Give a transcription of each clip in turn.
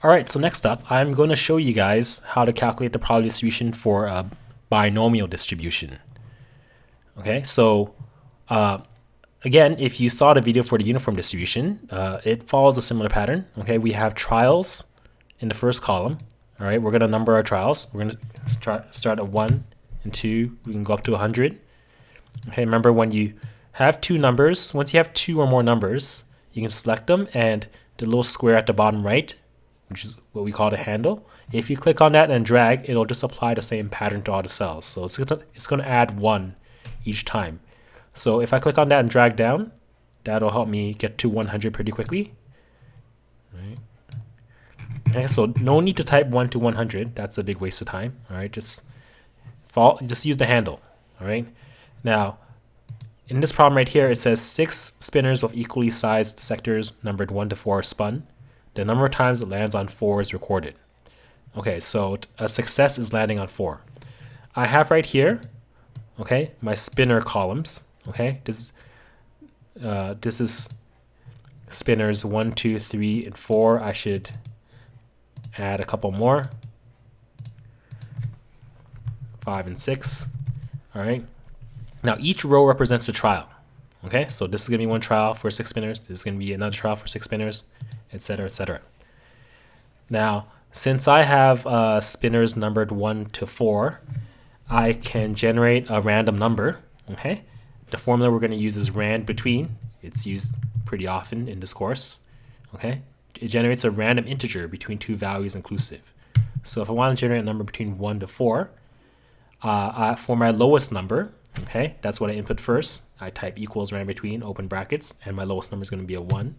Alright, so next up, I'm going to show you guys how to calculate the probability distribution for a binomial distribution. Okay, so again, if you saw the video for the uniform distribution, it follows a similar pattern. Okay, we have trials in the first column. Alright, we're going to number our trials. We're going to start at 1 and 2. We can go up to 100. Okay, remember when you have two numbers, once you have two or more numbers, you can select them, and the little square at the bottom right, which is what we call the handle. If you click on that and drag, it'll just apply the same pattern to all the cells. So it's going to add 1 each time. So if I click on that and drag down, that'll help me get to 100 pretty quickly. Right. Okay, so no need to type 1 to 100. That's a big waste of time. All right, just use the handle. All right. Now, in this problem right here, it says 6 spinners of equally sized sectors numbered 1 to 4 are spun. The number of times it lands on 4 is recorded. Okay, so a success is landing on 4. I have right here, okay, my spinner columns. Okay, this is spinners 1, 2, 3, and 4. I should add a couple more. 5 and 6. All right. Now each row represents a trial. Okay, so this is gonna be one trial for 6 spinners. This is gonna be another trial for 6 spinners, etc., etc. Now, since I have spinners numbered 1 to 4, I can generate a random number. Okay, the formula we're going to use is rand between. It's used pretty often in this course. Okay, it generates a random integer between two values inclusive. So if I want to generate a number between 1 to 4, for my lowest number, okay, that's what I input first. I type equals rand between, open brackets, and my lowest number is going to be a 1.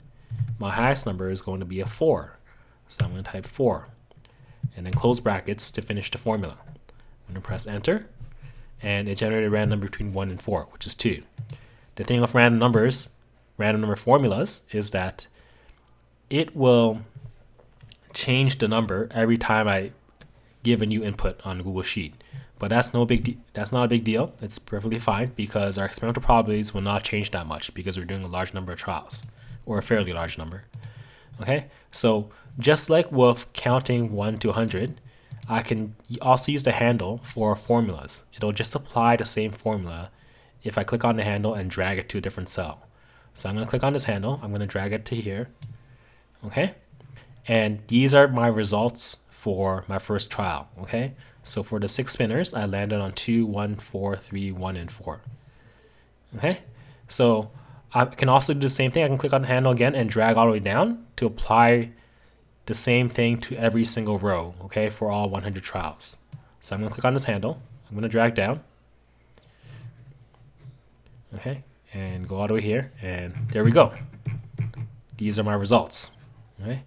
My highest number is going to be a 4. So I'm going to type 4. And then close brackets to finish the formula. I'm going to press enter. And it generated a random number between 1 and 4, which is 2. The thing with random numbers, random number formulas, is that it will change the number every time I give a new input on Google Sheet. But that's not a big deal. It's perfectly fine because our experimental probabilities will not change that much because we're doing a large number of trials, or a fairly large number. Okay, so just like with counting 1 to 100, I can also use the handle for formulas. It'll just apply the same formula if I click on the handle and drag it to a different cell. So I'm going to click on this handle. I'm going to drag it to here. Okay, and these are my results for my first trial. Okay, so for the 6 spinners, I landed on 2, 1, 4, 3, 1, and 4. Okay, so I can also do the same thing. I can click on the handle again and drag all the way down to apply the same thing to every single row, okay, for all 100 trials. So I'm going to click on this handle. I'm going to drag down. Okay, and go all the way here, and there we go. These are my results. Okay,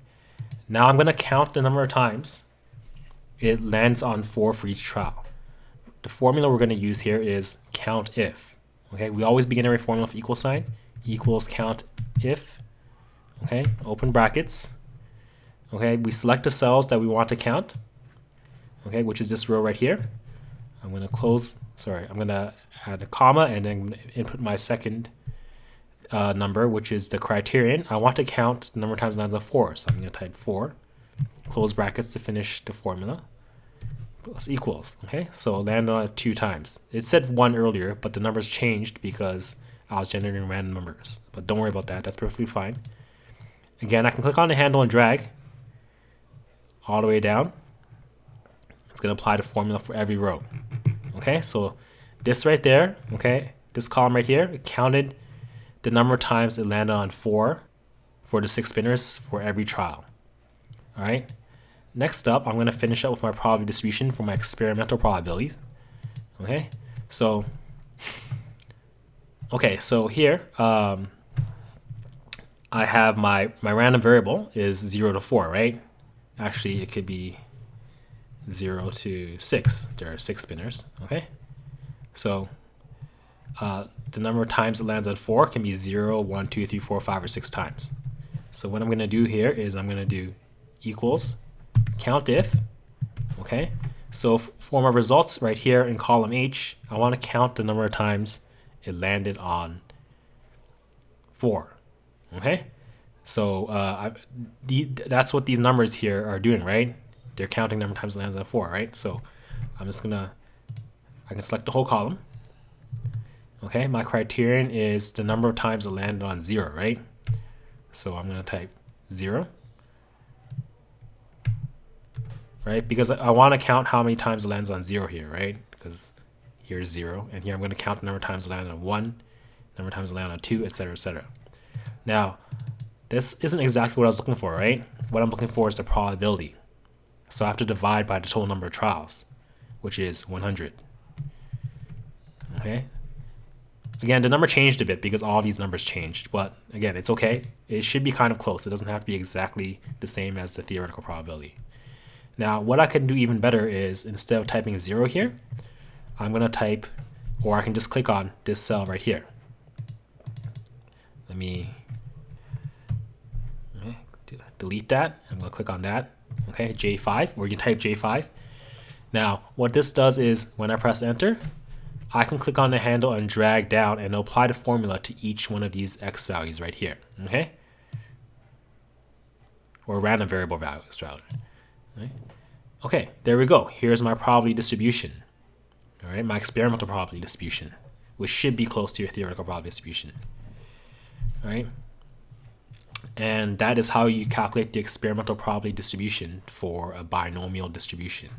now I'm going to count the number of times it lands on 4 for each trial. The formula we're going to use here is count if. Okay, we always begin every formula with equal sign. Equals count if. Okay, open brackets. Okay, we select the cells that we want to count. Okay, which is this row right here. I'm going to add a comma and then input my second number, which is the criterion. I want to count the number of times it lands on 4, so I'm going to type 4. Close brackets to finish the formula. Plus equals. Okay, so it landed on it 2 times. It said 1 earlier, but the numbers changed because I was generating random numbers. But don't worry about that. That's perfectly fine. Again, I can click on the handle and drag all the way down. It's going to apply the formula for every row. Okay, so this right there, okay, this column right here, it counted the number of times it landed on 4 for the 6 spinners for every trial. All right. Next up, I'm going to finish up with my probability distribution for my experimental probabilities. Okay, so here I have my random variable is 0 to 4, right? Actually, it could be 0 to 6. There are 6 spinners. Okay, so the number of times it lands on 4 can be 0, 1, 2, 3, 4, 5, or 6 times. So what I'm going to do here is I'm going to do equals count if. Okay, so for my results right here in column H, I want to count the number of times it landed on 4. Okay, So that's what these numbers here are doing, right? They're counting number of times it lands on a 4, right? So I'm just gonna, I can select the whole column. Okay, my criterion is the number of times it landed on 0, right? So I'm gonna type 0, right? Because I want to count how many times it lands on 0 here, right? Because here's 0, and here I'm gonna count the number of times it landed on 1, number of times it landed on 2, etc., etc. Now, this isn't exactly what I was looking for, right? What I'm looking for is the probability. So I have to divide by the total number of trials, which is 100. Okay. Again, the number changed a bit because all these numbers changed, but again, it's okay. It should be kind of close. It doesn't have to be exactly the same as the theoretical probability. Now, what I can do even better is instead of typing 0 here, I'm going to type, or I can just click on this cell right here. Let me delete that. I'm going to click on that. Okay, J5, or you can type J5. Now, what this does is when I press enter, I can click on the handle and drag down and apply the formula to each one of these x values right here. Okay, or random variable values rather. Okay, there we go. Here's my probability distribution. All right, my experimental probability distribution, which should be close to your theoretical probability distribution. All right. And that is how you calculate the experimental probability distribution for a binomial distribution.